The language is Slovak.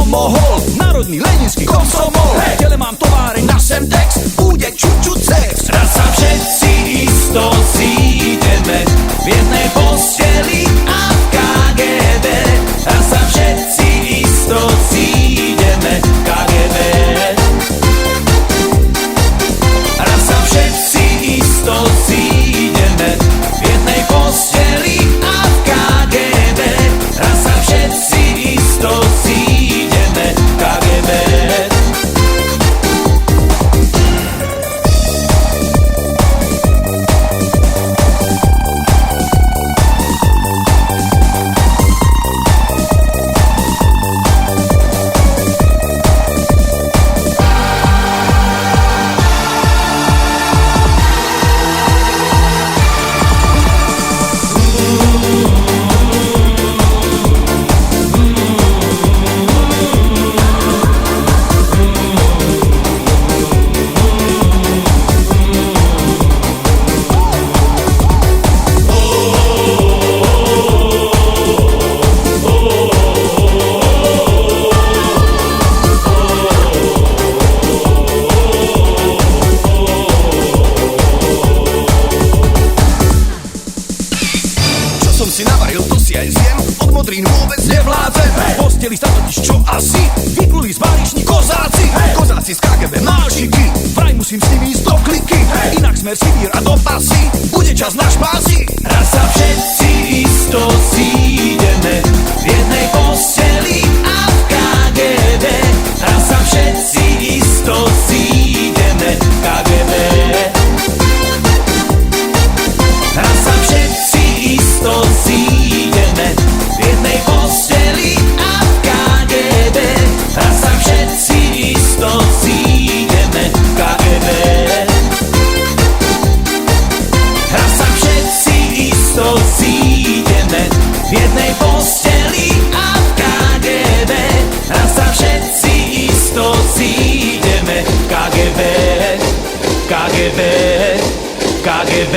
mohol. Národný leninský komsomol. V tele mám továreň na Semtex. Bude čučuť sex. Raz sa všetci isto zídeme v jednej posteli a v KGB. Raz sa všetci isto zídeme v KGB. Raz sa všetci isto zídeme v jednej posteli a v KGB. Raz sa všetci isto zídeme v KGB. Som si navaril, to si aj zjem. Od modrín vôbec nevládzem. V posteli sa totiž čo asi vypluli z várišní kozáci. Kozáci z KGB mášiky. Vraj musím s nimi ísť do kliky. Inak smer Sibír a do pasy. Bude čas na špásy. Raz sa všetci isto zídeme v jednej posteli a v KGB. Raz sa všetci isto zídeme v KGB. Raz sa všetci isto zídeme v jednej posteli a v KGB. Raz sa všetci isto zídeme v KGB. Raz sa všetci isto zídeme v jednej posteli a v KGB. Raz sa všetci isto zídeme v KGB. KGB. KGB.